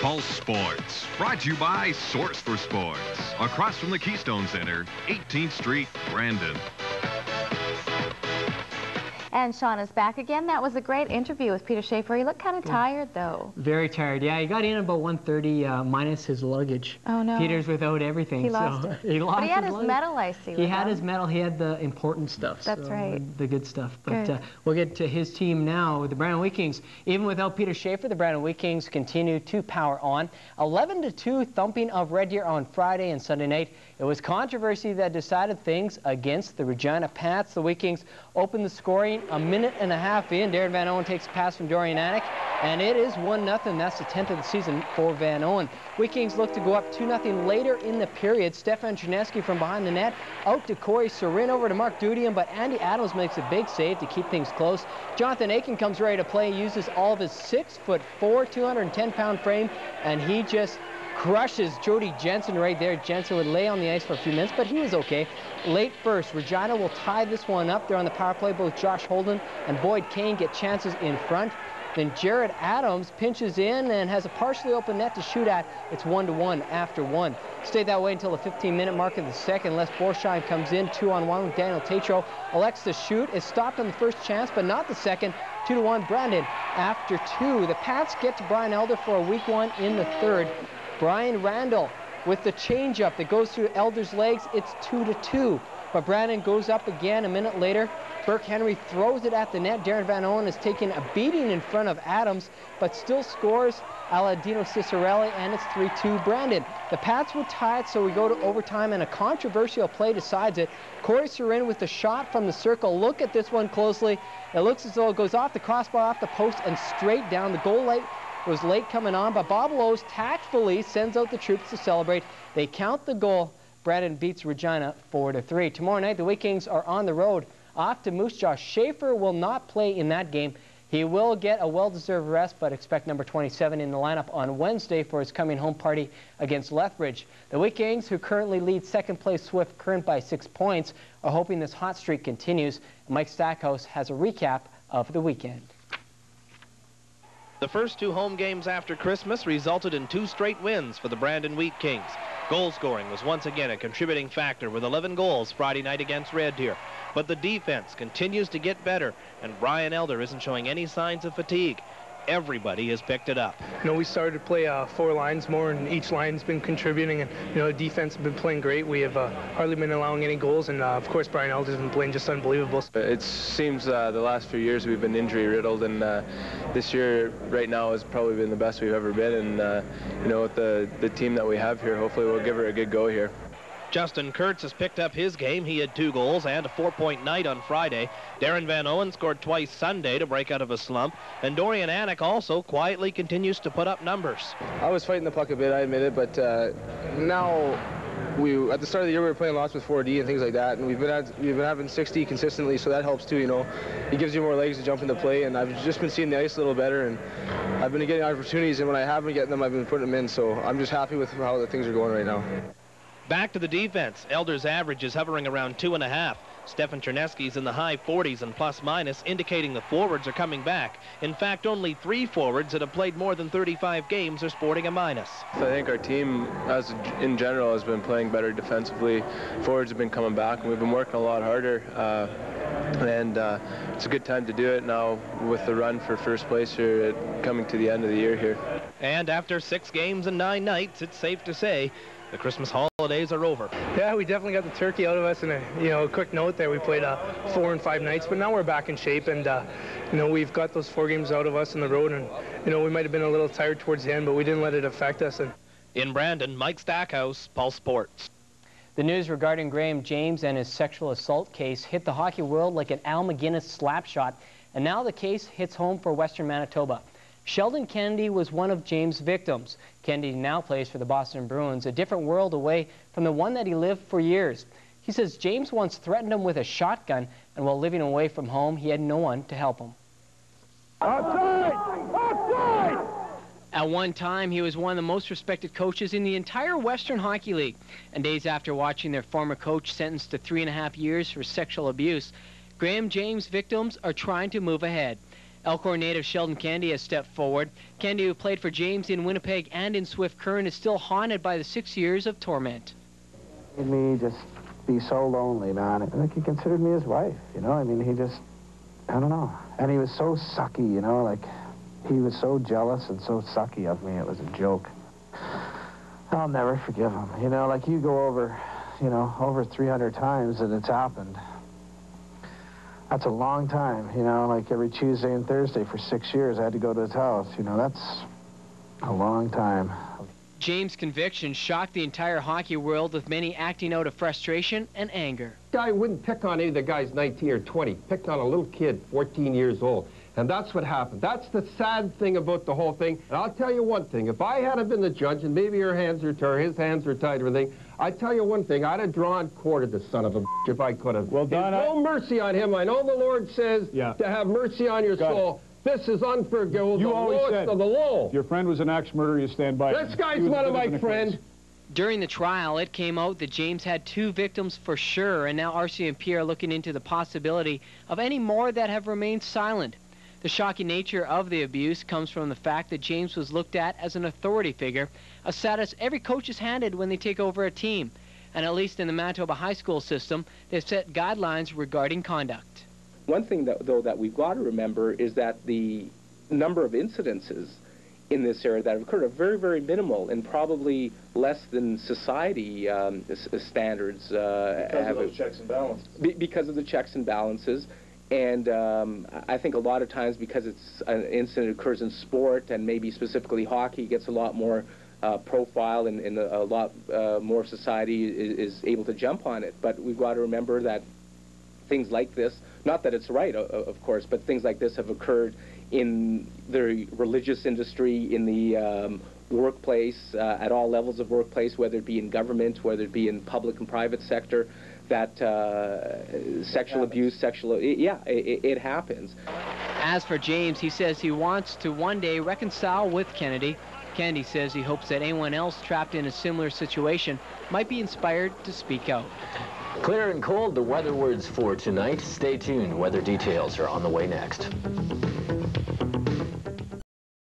Pulse Sports, brought to you by Source for Sports, across from the Keystone Center, 18th Street, Brandon. And Shawn is back again. That was a great interview with Peter Schaefer. He looked kind of tired, though. Very tired. Yeah, he got in about 1:30 minus his luggage. Oh, no. Peter's without everything. He lost it. He lost but he had his luggage. medal, I see. He had his medal. He had the important stuff. That's right. The good stuff. But we'll get to his team now with the Brandon Wheat Kings. Even without Peter Schaefer, the Brandon Wheat Kings continue to power on. 11-2 thumping of Red Deer on Friday and Sunday night. It was controversy that decided things against the Regina Pats. The Wheat Kings opened the scoring a minute and a half in. Darren Van Owen takes a pass from Dorian Anik, and it is 1-0. That's the 10th of the season for Van Owen. Wheat Kings look to go up 2-0 later in the period. Stefan Chernesky from behind the net, out to Corey Sorin, over to Mark Dudian, but Andy Adams makes a big save to keep things close. Jonathan Aiken comes ready to play, uses all of his 6'4", 210-pound frame, and he just crushes Jody Jensen right there. Jensen would lay on the ice for a few minutes, but he was okay. Late first, Regina will tie this one up. They're on the power play. Both Josh Holden and Boyd Kane get chances in front. Then Jared Adams pinches in and has a partially open net to shoot at. It's 1-1 after one. Stayed that way until the 15-minute mark of the second. Les Borsheim comes in 2-on-1 with Daniel Tatro. Elects to shoot. Is stopped on the first chance, but not the second. 2-1 Brandon after two. The Pats get to Brian Elder for a weak one in the third. Brian Randall with the changeup that goes through Elder's legs. It's 2-2. But Brandon goes up again a minute later. Burke Henry throws it at the net. Darren Van Owen is taking a beating in front of Adams, but still scores Aladino Cicerelli, and it's 3-2 Brandon. The Pats would tie it, so we go to overtime, and a controversial play decides it. Corey Sorin with the shot from the circle. Look at this one closely. It looks as though it goes off the crossbar, off the post, and straight down. The goal light was late coming on, but Bob Lowe's tactfully sends out the troops to celebrate. They count the goal. Brandon beats Regina 4-3. Tomorrow night, the Wheat Kings are on the road off to Moose Jaw. Schaefer will not play in that game. He will get a well-deserved rest, but expect number 27 in the lineup on Wednesday for his coming home party against Lethbridge. The Wheat Kings, who currently lead second-place Swift Current by 6 points, are hoping this hot streak continues. Mike Stackhouse has a recap of the weekend. The first two home games after Christmas resulted in 2 straight wins for the Brandon Wheat Kings. Goal scoring was once again a contributing factor with 11 goals Friday night against Red Deer. But the defense continues to get better, and Brian Elder isn't showing any signs of fatigue. Everybody has picked it up. You know, we started to play 4 lines more, and each line's been contributing, and you know, the defense has been playing great. We have hardly been allowing any goals, and of course Brian Elder's been playing just unbelievable. It seems the last few years we've been injury riddled, and this year right now has probably been the best we've ever been, and you know, with the team that we have here, hopefully we'll give her a good go here. Justin Kurtz has picked up his game. He had 2 goals and a 4-point night on Friday. Darren Van Owen scored twice Sunday to break out of a slump. And Dorian Anik also quietly continues to put up numbers. I was fighting the puck a bit, I admit it, but now at the start of the year we were playing lots with 4D and things like that, and we've been having 60 consistently, so that helps too, you know. It gives you more legs to jump into play, and I've just been seeing the ice a little better, and I've been getting opportunities, and when I have been getting them, I've been putting them in, so I'm just happy with how the things are going right now. Back to the defense. Elder's average is hovering around 2.5. Stefan Chernesky's in the high 40s and plus-minus, indicating the forwards are coming back. In fact, only 3 forwards that have played more than 35 games are sporting a minus. I think our team, in general, has been playing better defensively. Forwards have been coming back, and we've been working a lot harder. And it's a good time to do it now with the run for first place here, coming to the end of the year here. And after 6 games and 9 nights, it's safe to say the Christmas holidays are over. Yeah, we definitely got the turkey out of us, and a quick note there, we played 4 and 5 nights, but now we're back in shape, and you know, we've got those 4 games out of us on the road, and you know, we might have been a little tired towards the end, but we didn't let it affect us. And in Brandon, Mike Stackhouse, Pulse Sports. The news regarding Graham James and his sexual assault case hit the hockey world like an Al McGuinness slap shot, and now the case hits home for Western Manitoba. Sheldon Kennedy was one of James' victims. Kennedy now plays for the Boston Bruins, a different world away from the one that he lived for years. He says James once threatened him with a shotgun, and while living away from home, he had no one to help him. Outside! Outside! At one time, he was one of the most respected coaches in the entire Western Hockey League. And days after watching their former coach sentenced to 3.5 years for sexual abuse, Graham James victims are trying to move ahead. Elkhorn native Sheldon Candy has stepped forward. Candy, who played for James in Winnipeg and in Swift Current, is still haunted by the 6 years of torment. Made me just be so lonely, man. I think he considered me his wife, you know? I mean, he just, I don't know. And he was so sucky, you know? Like, he was so jealous and so sucky of me. It was a joke. I'll never forgive him. You know, like, you go over, you know, over 300 times that it's happened. That's a long time, you know, like every Tuesday and Thursday for 6 years I had to go to his house. You know, that's a long time. James' conviction shocked the entire hockey world, with many acting out of frustration and anger. Guy wouldn't pick on any of the guys 19 or 20, picked on a little kid, 14 years old. And that's what happened. That's the sad thing about the whole thing. And I'll tell you one thing, if I hadn't been the judge, and maybe your hands are tied, his hands are tied and everything, I tell you one thing, I'd have drawn quarter the son of a bitch if I could have. Well done. There's no mercy on him. I know the Lord says to have mercy on your soul. This is unforgivable. You the always lowest said, of the low. if your friend was an axe murderer, you stand by him. This guy's one of my friends. During the trial, it came out that James had 2 victims for sure, and now RCMP are looking into the possibility of any more that have remained silent. The shocking nature of the abuse comes from the fact that James was looked at as an authority figure, a status every coach is handed when they take over a team. And at least in the Manitoba high school system, they've set guidelines regarding conduct. One thing, though, that we've got to remember is that the number of incidences in this area that have occurred are very, very minimal and probably less than society standards. Because of those checks and balances. Because of the checks and balances. And I think a lot of times, because it's an incident that occurs in sport and maybe specifically hockey, it gets a lot more profile, and a lot more society is able to jump on it. But we've got to remember that things like this, not that it's right, of course, but things like this have occurred in the religious industry, in the workplace, at all levels of workplace, whether it be in government, whether it be in public and private sector, that sexual abuse, it happens. As for James, he says he wants to one day reconcile with Kennedy. Kennedy says he hopes that anyone else trapped in a similar situation might be inspired to speak out. Clear and cold, the weather words for tonight. Stay tuned. Weather details are on the way next.